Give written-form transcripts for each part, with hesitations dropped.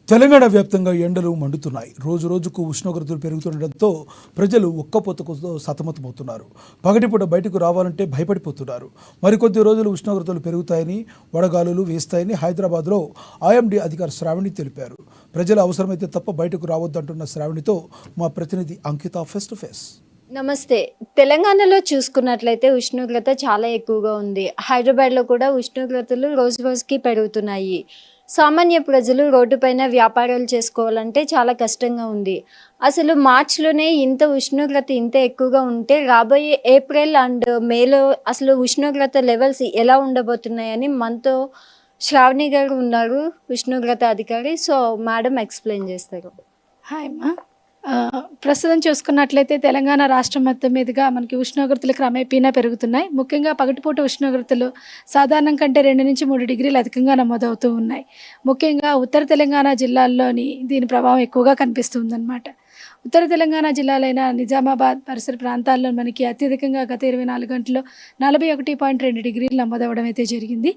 తెలంగాణ వ్యాప్తంగా ఎండలు మండుతున్నాయి. రోజు రోజుకు ఉష్ణోగ్రతలు పెరుగుతుండటంతో ప్రజలు ఉక్కపోతకు సతమతమవుతున్నారు. పగటిపూట బయటకు రావాలంటే భయపడిపోతున్నారు. మరికొద్ది రోజులు ఉష్ణోగ్రతలు పెరుగుతాయని, వడగాలులు వేస్తాయని హైదరాబాద్లో ఐఎండీ అధికారి శ్రావణి తెలిపారు. ప్రజలు అవసరమైతే తప్ప బయటకు రావద్దంటున్న శ్రావణితో మా ప్రతినిధి అంకిత ఫేస్ టు ఫేస్. నమస్తే. తెలంగాణలో చూసుకున్నట్లయితే ఉష్ణోగ్రత చాలా ఎక్కువగా ఉంది. హైదరాబాద్లో కూడా ఉష్ణోగ్రతలు రోజు రోజుకి పెరుగుతున్నాయి. సామాన్య ప్రజలు రోడ్డుపైన వ్యాపారాలు చేసుకోవాలంటే చాలా కష్టంగా ఉంది. అసలు మార్చిలోనే ఇంత ఉష్ణోగ్రత ఇంత ఎక్కువగా ఉంటే రాబోయే ఏప్రిల్ అండ్ మేలో అసలు ఉష్ణోగ్రత లెవెల్స్ ఎలా ఉండబోతున్నాయని మనతో శ్రావణి గారు ఉన్నారు, ఉష్ణోగ్రత అధికారి. సో మేడం ఎక్స్ప్లెయిన్ చేస్తారు. హాయ్ అమ్మా. ప్రస్తుతం చూసుకున్నట్లయితే తెలంగాణ రాష్ట్రం మొత్తం మీదుగా మనకి ఉష్ణోగ్రతలు క్రమేపీనా పెరుగుతున్నాయి. ముఖ్యంగా పగటిపూట ఉష్ణోగ్రతలు సాధారణం కంటే 2 నుంచి 3 డిగ్రీలు అధికంగా నమోదవుతూ ఉన్నాయి. ముఖ్యంగా ఉత్తర తెలంగాణ జిల్లాల్లోని దీని ప్రభావం ఎక్కువగా కనిపిస్తుందన్నమాట. ఉత్తర తెలంగాణ జిల్లాలైన నిజామాబాద్ పరిసర ప్రాంతాల్లో మనకి అత్యధికంగా గత 24 గంటల్లో 41.2 డిగ్రీలు నమోదవడం అయితే జరిగింది.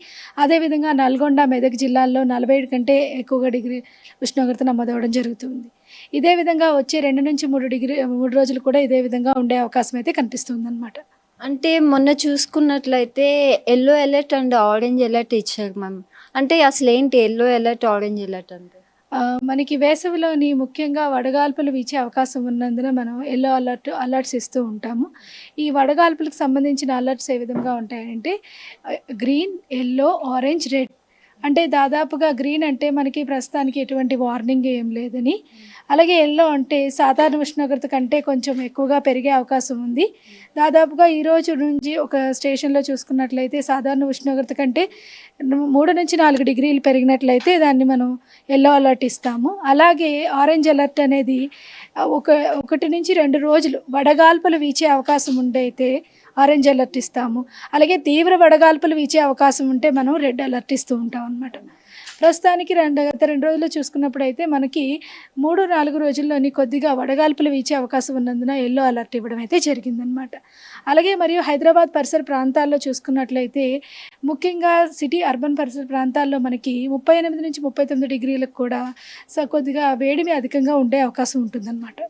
అదేవిధంగా నల్గొండ, మెదక్ జిల్లాల్లో 47 కంటే ఎక్కువగా డిగ్రీ ఉష్ణోగ్రత నమోదవడం జరుగుతుంది. ఇదే విధంగా వచ్చే 2 నుంచి 3 రోజులు కూడా ఇదే విధంగా ఉండే అవకాశం అయితే కనిపిస్తుంది అనమాట. అంటే మొన్న చూసుకున్నట్లయితే yellow alert and orange alert ఇచ్చారు మ్యామ్. అంటే అసలు ఏంటి ఎల్లో అలర్ట్, ఆరెంజ్ అలర్ట్ అంటే? మనకి వేసవిలోని ముఖ్యంగా వడగాల్పులు వీచే అవకాశం ఉన్నందున మనం ఎల్లో అలర్ట్స్ ఇస్తూ ఉంటాము. ఈ వడగాల్పులకు సంబంధించిన అలర్ట్స్ ఏ విధంగా ఉంటాయంటే గ్రీన్, ఎల్లో, ఆరెంజ్, రెడ్. అంటే దాదాపుగా గ్రీన్ అంటే మనకి ప్రస్తుతానికి ఎటువంటి వార్నింగ్ ఏం లేదని, అలాగే ఎల్లో అంటే సాధారణ ఉష్ణోగ్రత కంటే కొంచెం ఎక్కువగా పెరిగే అవకాశం ఉంది. దాదాపుగా ఈ రోజు నుంచి ఒక స్టేషన్లో చూసుకున్నట్లయితే సాధారణ ఉష్ణోగ్రత కంటే 3 నుంచి 4 డిగ్రీలు పెరిగినట్లయితే దాన్ని మనం ఎల్లో అలర్ట్ ఇస్తాము. అలాగే ఆరెంజ్ అలర్ట్ అనేది 1 నుంచి 2 రోజులు వడగాల్పులు వీచే అవకాశం ఉండైతే ఆరెంజ్ అలర్ట్ ఇస్తాము. అలాగే తీవ్ర వడగాల్పులు వీచే అవకాశం ఉంటే మనం రెడ్ అలర్ట్ ఇస్తూ ఉంటాం అన్నమాట. ప్రస్తుతానికి గత 2 రోజుల్లో చూసుకున్నప్పుడు అయితే మనకి 3-4 రోజుల్లోని కొద్దిగా వడగాల్పులు వీచే అవకాశం ఉన్నందున ఎల్లో అలర్ట్ ఇవ్వడం అయితే జరిగిందనమాట. అలాగే మరియు హైదరాబాద్ పరిసర ప్రాంతాల్లో చూసుకున్నట్లయితే ముఖ్యంగా సిటీ అర్బన్ పరిసర ప్రాంతాల్లో మనకి 38 నుంచి 39 డిగ్రీలకు కూడా కొద్దిగా వేడిమి అధికంగా ఉండే అవకాశం ఉంటుందన్నమాట.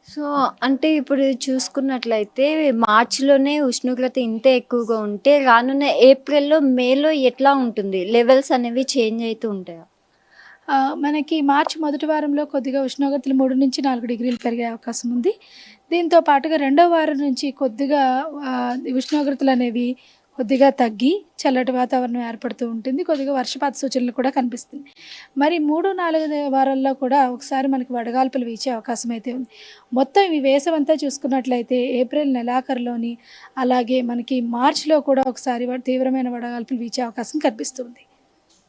సో అంటే ఇప్పుడు చూసుకున్నట్లయితే మార్చిలోనే ఉష్ణోగ్రత ఇంత ఎక్కువగా ఉంటే రానున్న ఏప్రిల్లో, మేలో ఎట్లా ఉంటుంది? లెవెల్స్ అనేవి చేంజ్ అవుతూ ఉంటాయా? మనకి మార్చి మొదటి వారంలో కొద్దిగా ఉష్ణోగ్రతలు 3 నుంచి 4 డిగ్రీలు పెరిగే అవకాశం ఉంది. దీంతో పాటుగా 2వ వారం నుంచి కొద్దిగా ఉష్ణోగ్రతలు అనేవి కొద్దిగా తగ్గి చల్లటి వాతావరణం ఏర్పడుతూ ఉంటుంది. కొద్దిగా వర్షపాత సూచనలు కూడా కనిపిస్తుంది. మరి 3-4 వారాల్లో కూడా ఒకసారి మనకి వడగాల్పులు వీచే అవకాశం అయితే ఉంది. మొత్తం ఈ వేసవంతా చూసుకున్నట్లయితే ఏప్రిల్ నెలాఖరులోని, అలాగే మనకి మార్చిలో కూడా ఒకసారి తీవ్రమైన వడగాల్పులు వీచే అవకాశం కనిపిస్తుంది.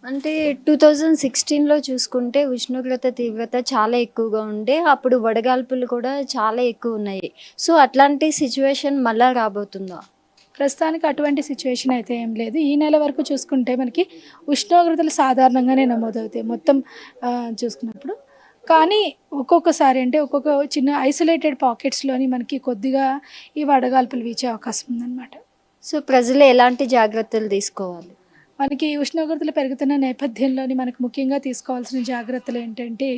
అంటే 2016లో చూసుకుంటే ఉష్ణోగ్రత తీవ్రత చాలా ఎక్కువగా ఉండే, అప్పుడు వడగాల్పులు కూడా చాలా ఎక్కువ ఉన్నాయి. సో అట్లాంటి సిచ్యువేషన్ మళ్ళా రాబోతుందా? ప్రస్తుతానికి అటువంటి సిచ్యువేషన్ అయితే ఏం లేదు. ఈ నెల వరకు చూసుకుంటే మనకి ఉష్ణోగ్రతలు సాధారణంగానే నమోదవుతాయి మొత్తం చూసుకున్నప్పుడు. కానీ ఒక్కొక్కసారి అంటే ఒక్కొక్క చిన్న ఐసోలేటెడ్ పాకెట్స్లోని మనకి కొద్దిగా ఈ వడగాల్పులు వీచే అవకాశం ఉందన్నమాట. సో ప్రజలు ఎలాంటి జాగ్రత్తలు తీసుకోవాలి? మనకి ఉష్ణోగ్రతలు పెరుగుతున్న నేపథ్యంలోని మనకు ముఖ్యంగా తీసుకోవాల్సిన జాగ్రత్తలు ఏంటంటే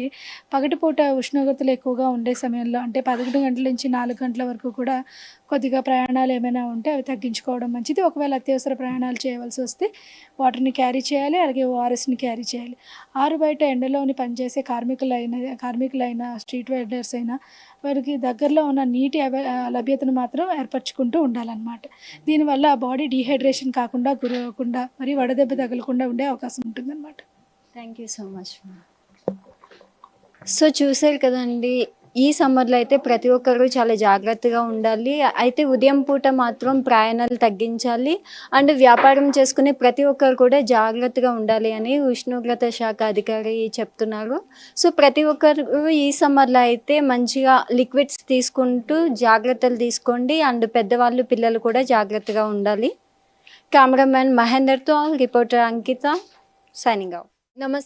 పగటిపూట ఉష్ణోగ్రతలు ఎక్కువగా ఉండే సమయంలో అంటే 11 గంటల నుంచి 4 గంటల వరకు కూడా కొద్దిగా ప్రయాణాలు ఏమైనా ఉంటే అవి తగ్గించుకోవడం మంచిది. ఒకవేళ అత్యవసర ప్రయాణాలు చేయవలసి వస్తే వాటర్ని క్యారీ చేయాలి, అలాగే ఓఆర్ఎస్ని క్యారీ చేయాలి. ఆరు బయట ఎండలోని పనిచేసే కార్మికులైనా స్ట్రీట్ వెండర్స్ అయినా వారికి దగ్గరలో ఉన్న నీటి లభ్యతను మాత్రం ఏర్పరచుకుంటూ ఉండాలన్నమాట. దీనివల్ల బాడీ డీహైడ్రేషన్ కాకుండా గురవకుండా మరి వడదెబ్బ తగలకుండా ఉండే అవకాశం ఉంటుందన్నమాట. Thank you so much. So చూసారు కదండి, ఈ సమ్మర్లో అయితే ప్రతి ఒక్కరు చాలా జాగ్రత్తగా ఉండాలి. అయితే ఉదయం పూట మాత్రం ప్రయాణాలు తగ్గించాలి అండ్ వ్యాపారం చేసుకునే ప్రతి ఒక్కరు కూడా జాగ్రత్తగా ఉండాలి అని ఉష్ణోగ్రత శాఖ అధికారి చెప్తున్నారు. సో ప్రతి ఒక్కరు ఈ సమ్మర్లో అయితే మంచిగా లిక్విడ్స్ తీసుకుంటూ జాగ్రత్తలు తీసుకోండి అండ్ పెద్దవాళ్ళు, పిల్లలు కూడా జాగ్రత్తగా ఉండాలి. కెమెరామ్యాన్ మహేందర్తో రిపోర్టర్ అంకిత, సైనింగ్ అవుట్. నమస్తే.